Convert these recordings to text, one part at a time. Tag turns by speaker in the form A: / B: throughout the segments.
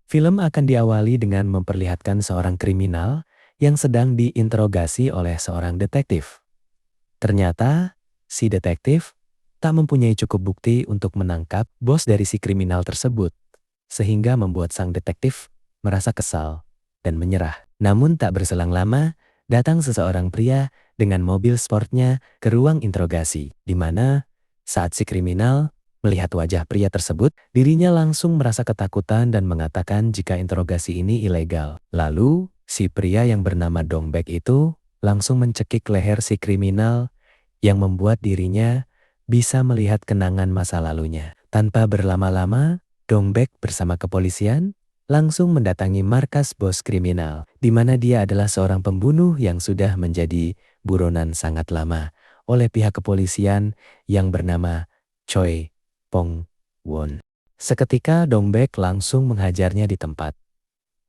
A: Film akan diawali dengan memperlihatkan seorang kriminal yang sedang diinterogasi oleh seorang detektif. Ternyata, si detektif tak mempunyai cukup bukti untuk menangkap bos dari si kriminal tersebut, sehingga membuat sang detektif merasa kesal dan menyerah. Namun tak berselang lama, datang seseorang pria dengan mobil sportnya ke ruang interogasi, di mana saat si kriminal melihat wajah pria tersebut, dirinya langsung merasa ketakutan dan mengatakan jika interogasi ini ilegal. Lalu, si pria yang bernama Dongbek itu langsung mencekik leher si kriminal yang membuat dirinya bisa melihat kenangan masa lalunya. Tanpa berlama-lama, Dongbek bersama kepolisian langsung mendatangi markas bos kriminal, di mana dia adalah seorang pembunuh yang sudah menjadi buronan sangat lama oleh pihak kepolisian yang bernama Choi Pong-won. Seketika Dongbek langsung menghajarnya di tempat.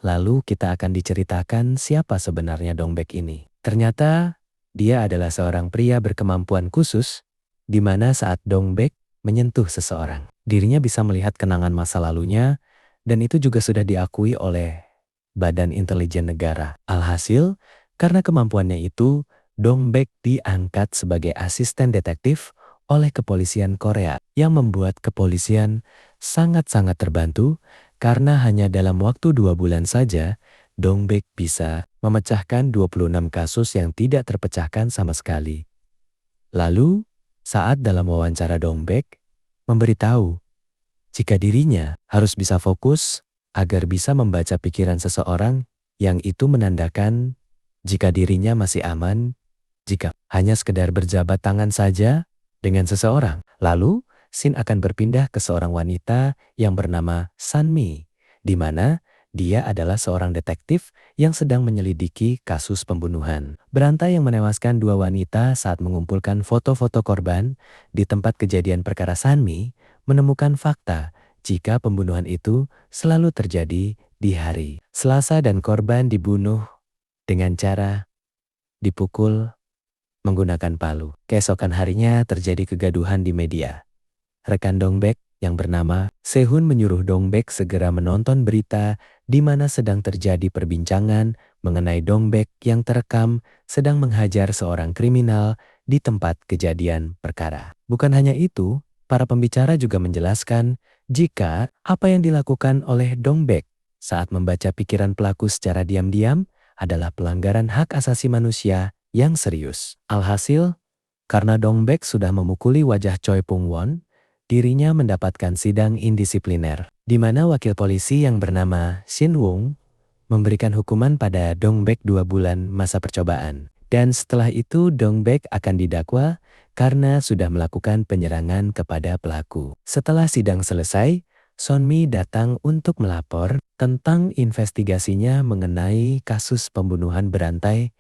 A: Lalu kita akan diceritakan siapa sebenarnya Dongbek ini. Ternyata dia adalah seorang pria berkemampuan khusus, di mana saat Dongbek menyentuh seseorang, dirinya bisa melihat kenangan masa lalunya, dan itu juga sudah diakui oleh Badan Intelijen Negara. Alhasil, karena kemampuannya itu, Dongbek diangkat sebagai asisten detektif oleh kepolisian Korea, yang membuat kepolisian sangat-sangat terbantu karena hanya dalam waktu 2 bulan saja, Dongbek bisa memecahkan 26 kasus yang tidak terpecahkan sama sekali. Lalu, saat dalam wawancara Dongbek memberitahu jika dirinya harus bisa fokus agar bisa membaca pikiran seseorang, yang itu menandakan jika dirinya masih aman, jika hanya sekedar berjabat tangan saja dengan seseorang. Lalu, scene akan berpindah ke seorang wanita yang bernama Sanmi, di mana dia adalah seorang detektif yang sedang menyelidiki kasus pembunuhan. Berantai yang menewaskan 2 wanita saat mengumpulkan foto-foto korban di tempat kejadian perkara. Sanmi menemukan fakta jika pembunuhan itu selalu terjadi di hari Selasa dan korban dibunuh dengan cara dipukul menggunakan palu. Keesokan harinya terjadi kegaduhan di media. Rekan Dongbek yang bernama Sehun menyuruh Dongbek segera menonton berita di mana sedang terjadi perbincangan mengenai Dongbek yang terekam sedang menghajar seorang kriminal di tempat kejadian perkara. Bukan hanya itu, para pembicara juga menjelaskan jika apa yang dilakukan oleh Dongbek saat membaca pikiran pelaku secara diam-diam adalah pelanggaran hak asasi manusia yang serius. Alhasil, karena Dongbek sudah memukuli wajah Choi Pong-won, dirinya mendapatkan sidang indisipliner, di mana wakil polisi yang bernama Shin Wong memberikan hukuman pada Dongbek 2 bulan masa percobaan. Dan setelah itu Dongbek akan didakwa karena sudah melakukan penyerangan kepada pelaku. Setelah sidang selesai, Sonmi datang untuk melapor tentang investigasinya mengenai kasus pembunuhan berantai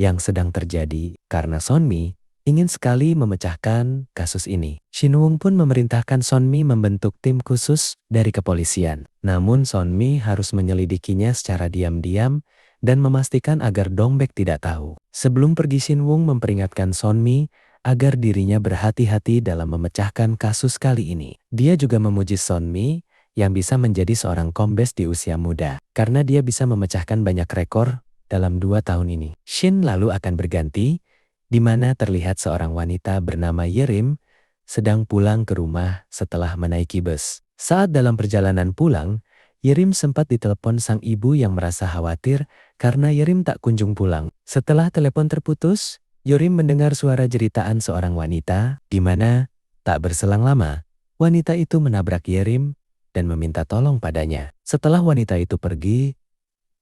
A: yang sedang terjadi karena Sonmi ingin sekali memecahkan kasus ini. Shin Wong pun memerintahkan Sonmi membentuk tim khusus dari kepolisian. Namun Sonmi harus menyelidikinya secara diam-diam dan memastikan agar Dongbek tidak tahu. Sebelum pergi, Shin Wong memperingatkan Sonmi agar dirinya berhati-hati dalam memecahkan kasus kali ini. Dia juga memuji Sonmi yang bisa menjadi seorang kombes di usia muda, karena dia bisa memecahkan banyak rekor dalam 2 tahun ini. Shin lalu akan berganti, di mana terlihat seorang wanita bernama Yerim sedang pulang ke rumah setelah menaiki bus. Saat dalam perjalanan pulang, Yerim sempat ditelepon sang ibu yang merasa khawatir karena Yerim tak kunjung pulang. Setelah telepon terputus, Yerim mendengar suara jeritaan seorang wanita, di mana tak berselang lama, wanita itu menabrak Yerim dan meminta tolong padanya. Setelah wanita itu pergi,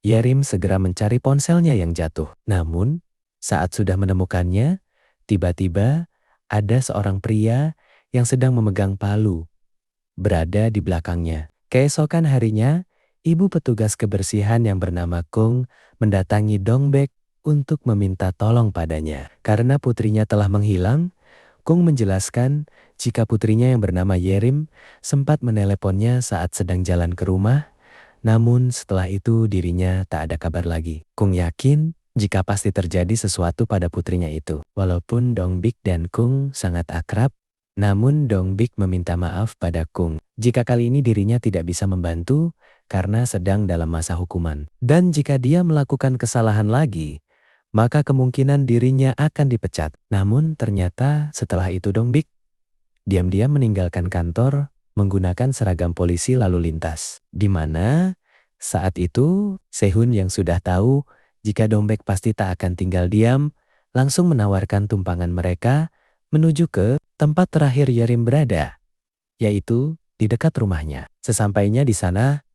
A: Yerim segera mencari ponselnya yang jatuh. Namun, saat sudah menemukannya, tiba-tiba ada seorang pria yang sedang memegang palu berada di belakangnya. Keesokan harinya, ibu petugas kebersihan yang bernama Kung mendatangi Dongbek untuk meminta tolong padanya. Karena putrinya telah menghilang, Kung menjelaskan jika putrinya yang bernama Yerim sempat meneleponnya saat sedang jalan ke rumah, namun setelah itu dirinya tak ada kabar lagi. Kung yakin jika pasti terjadi sesuatu pada putrinya itu. Walaupun Dongbek dan Kung sangat akrab, namun Dongbek meminta maaf pada Kung jika kali ini dirinya tidak bisa membantu karena sedang dalam masa hukuman. Dan jika dia melakukan kesalahan lagi, maka kemungkinan dirinya akan dipecat. Namun ternyata setelah itu Dongbek diam-diam meninggalkan kantor menggunakan seragam polisi lalu lintas. Di mana saat itu Sehun yang sudah tahu jika Dongbek pasti tak akan tinggal diam, langsung menawarkan tumpangan mereka menuju ke tempat terakhir Yerim berada, yaitu di dekat rumahnya. Sesampainya di sana,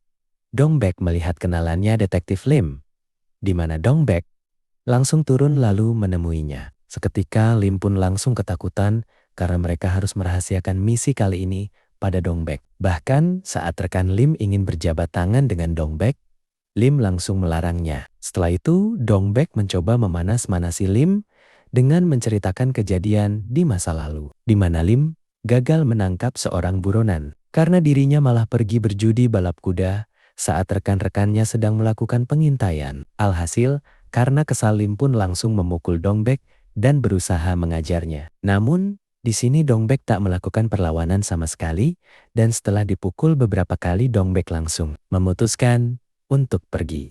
A: Dongbek melihat kenalannya Detektif Lim, di mana Dongbek langsung turun lalu menemuinya. Seketika Lim pun langsung ketakutan karena mereka harus merahasiakan misi kali ini pada Dongbek. Bahkan saat rekan Lim ingin berjabat tangan dengan Dongbek, Lim langsung melarangnya. Setelah itu Dongbek mencoba memanas-manasi Lim dengan menceritakan kejadian di masa lalu, di mana Lim gagal menangkap seorang buronan karena dirinya malah pergi berjudi balap kuda saat rekan-rekannya sedang melakukan pengintaian. Alhasil, karena kesal Lim pun langsung memukul Dongbek dan berusaha mengajarnya. Namun, di sini Dongbek tak melakukan perlawanan sama sekali dan setelah dipukul beberapa kali Dongbek langsung memutuskan untuk pergi.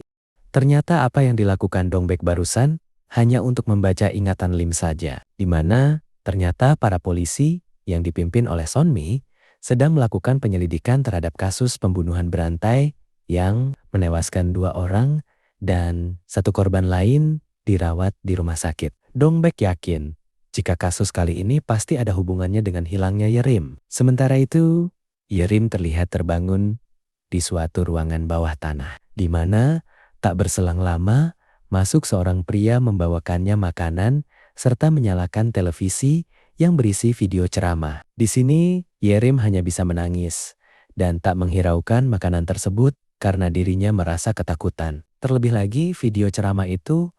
A: Ternyata apa yang dilakukan Dongbek barusan hanya untuk membaca ingatan Lim saja, di mana ternyata para polisi yang dipimpin oleh Sonmi sedang melakukan penyelidikan terhadap kasus pembunuhan berantai yang menewaskan 2 orang dan 1 korban lain dirawat di rumah sakit. Dongbek yakin jika kasus kali ini pasti ada hubungannya dengan hilangnya Yerim. Sementara itu, Yerim terlihat terbangun di suatu ruangan bawah tanah, di mana tak berselang lama masuk seorang pria membawakannya makanan serta menyalakan televisi yang berisi video ceramah. Di sini, Yerim hanya bisa menangis dan tak menghiraukan makanan tersebut karena dirinya merasa ketakutan. Terlebih lagi, video ceramah itu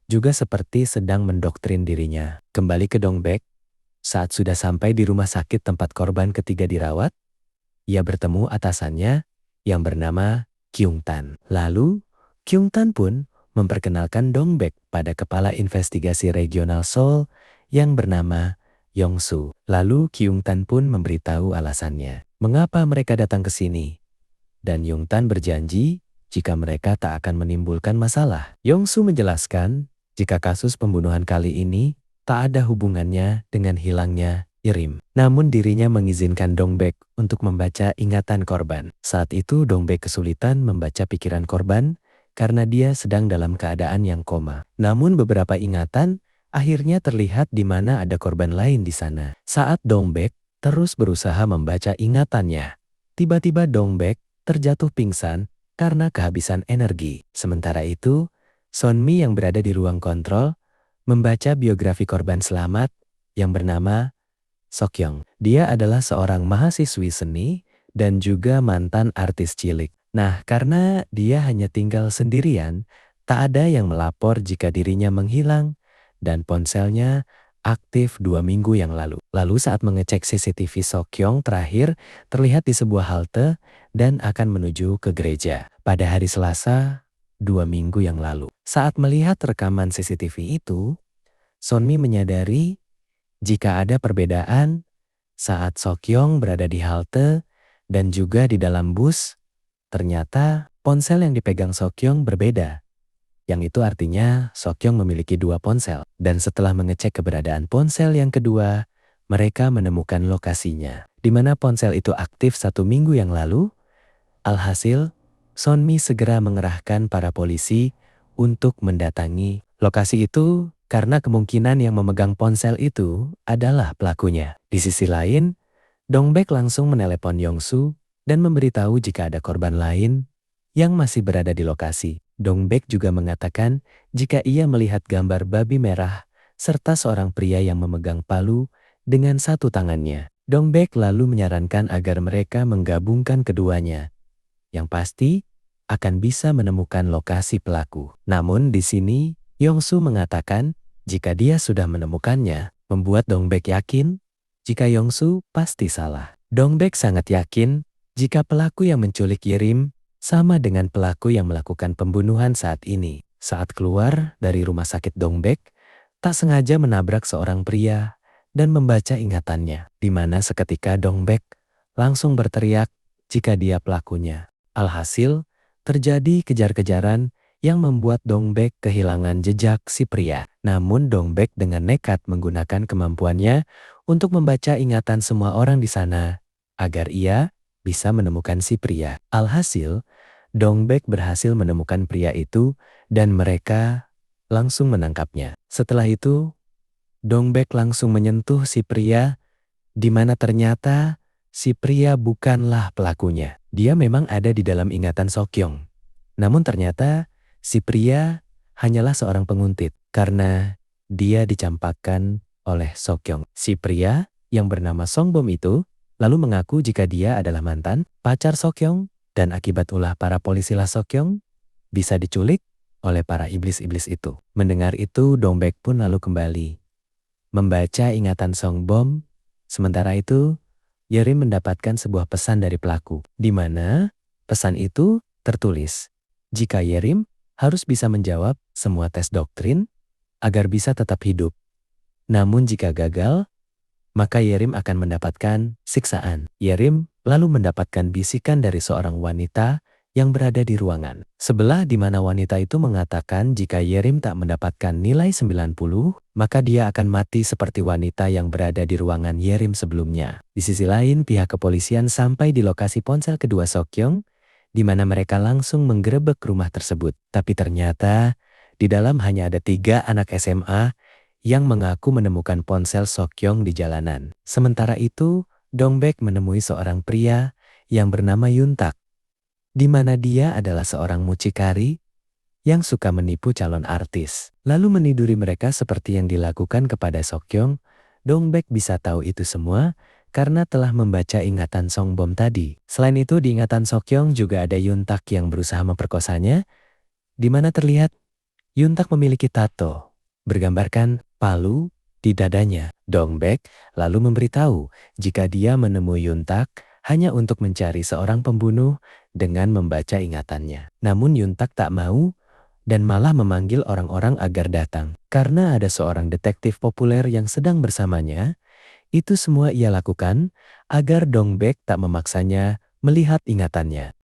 A: juga seperti sedang mendoktrin dirinya. Kembali ke Dongbek, saat sudah sampai di rumah sakit tempat korban ketiga dirawat, ia bertemu atasannya yang bernama Kyungtan. Lalu, Kyungtan pun memperkenalkan Dongbek pada kepala investigasi regional Seoul yang bernama Yongsu. Lalu Kyungtan pun memberitahu alasannya mengapa mereka datang ke sini. Dan Yungtan berjanji jika mereka tak akan menimbulkan masalah. Yongsu menjelaskan jika kasus pembunuhan kali ini tak ada hubungannya dengan hilangnya Yerim. Namun dirinya mengizinkan Dongbek untuk membaca ingatan korban. Saat itu Dongbek kesulitan membaca pikiran korban karena dia sedang dalam keadaan yang koma. Namun beberapa ingatan akhirnya terlihat di mana ada korban lain di sana. Saat Dongbek terus berusaha membaca ingatannya, tiba-tiba Dongbek terjatuh pingsan karena kehabisan energi. Sementara itu, Sonmi yang berada di ruang kontrol membaca biografi korban selamat yang bernama Sokyong. Dia adalah seorang mahasiswi seni dan juga mantan artis cilik. Nah, karena dia hanya tinggal sendirian, tak ada yang melapor jika dirinya menghilang dan ponselnya aktif 2 minggu yang lalu. Lalu saat mengecek CCTV Sokyong terakhir terlihat di sebuah halte dan akan menuju ke gereja pada hari Selasa 2 minggu yang lalu. Saat melihat rekaman CCTV itu, Sonmi menyadari jika ada perbedaan saat Sokyong berada di halte dan juga di dalam bus. Ternyata ponsel yang dipegang Sokyong berbeda. Yang itu artinya Sokyong memiliki 2 ponsel. Dan setelah mengecek keberadaan ponsel yang kedua, mereka menemukan lokasinya, di mana ponsel itu aktif 1 minggu yang lalu. Alhasil, Sonmi segera mengerahkan para polisi untuk mendatangi lokasi itu karena kemungkinan yang memegang ponsel itu adalah pelakunya. Di sisi lain, Dongbek langsung menelepon Yongsu dan memberitahu jika ada korban lain yang masih berada di lokasi. Dongbek juga mengatakan jika ia melihat gambar babi merah serta seorang pria yang memegang palu dengan 1 tangannya. Dongbek lalu menyarankan agar mereka menggabungkan keduanya. Yang pasti akan bisa menemukan lokasi pelaku. Namun di sini Yongsu mengatakan jika dia sudah menemukannya, membuat Dongbek yakin jika Yongsu pasti salah. Dongbek sangat yakin jika pelaku yang menculik Yerim sama dengan pelaku yang melakukan pembunuhan saat ini. Saat keluar dari rumah sakit Dongbek, tak sengaja menabrak seorang pria dan membaca ingatannya, di mana seketika Dongbek langsung berteriak jika dia pelakunya. Alhasil, Terjadi kejar-kejaran yang membuat Dongbek kehilangan jejak si pria. Namun Dongbek dengan nekat menggunakan kemampuannya untuk membaca ingatan semua orang di sana agar ia bisa menemukan si pria. Alhasil, Dongbek berhasil menemukan pria itu dan mereka langsung menangkapnya. Setelah itu, Dongbek langsung menyentuh si pria di mana ternyata si pria bukanlah pelakunya. Dia memang ada di dalam ingatan Sokyong. Namun ternyata si pria hanyalah seorang penguntit karena dia dicampakkan oleh Sokyong. Si pria yang bernama Songbom itu lalu mengaku jika dia adalah mantan pacar Sokyong dan akibat ulah para polisilah Sokyong bisa diculik oleh para iblis-iblis itu. Mendengar itu, Dongbek pun lalu kembali membaca ingatan Songbom. Sementara itu, Yerim mendapatkan sebuah pesan dari pelaku, di mana pesan itu tertulis jika Yerim harus bisa menjawab semua tes doktrin agar bisa tetap hidup. Namun jika gagal, maka Yerim akan mendapatkan siksaan. Yerim lalu mendapatkan bisikan dari seorang wanita yang berada di ruangan sebelah di mana wanita itu mengatakan jika Yerim tak mendapatkan nilai 90, maka dia akan mati seperti wanita yang berada di ruangan Yerim sebelumnya. Di sisi lain, pihak kepolisian sampai di lokasi ponsel kedua Sokyong, di mana mereka langsung menggerebek rumah tersebut. Tapi ternyata di dalam hanya ada 3 anak SMA yang mengaku menemukan ponsel Sokyong di jalanan. Sementara itu, Dongbek menemui seorang pria yang bernama Yuntak, di mana dia adalah seorang mucikari yang suka menipu calon artis, lalu meniduri mereka seperti yang dilakukan kepada Sokyong. Dongbek bisa tahu itu semua karena telah membaca ingatan Songbom tadi. Selain itu, di ingatan Sokyong juga ada Yuntak yang berusaha memperkosanya, di mana terlihat Yuntak memiliki tato bergambarkan palu di dadanya. Dongbek lalu memberitahu jika dia menemui Yuntak hanya untuk mencari seorang pembunuh dengan membaca ingatannya. Namun Yuntak tak mau dan malah memanggil orang-orang agar datang. Karena ada seorang detektif populer yang sedang bersamanya, itu semua ia lakukan agar Dongbek tak memaksanya melihat ingatannya.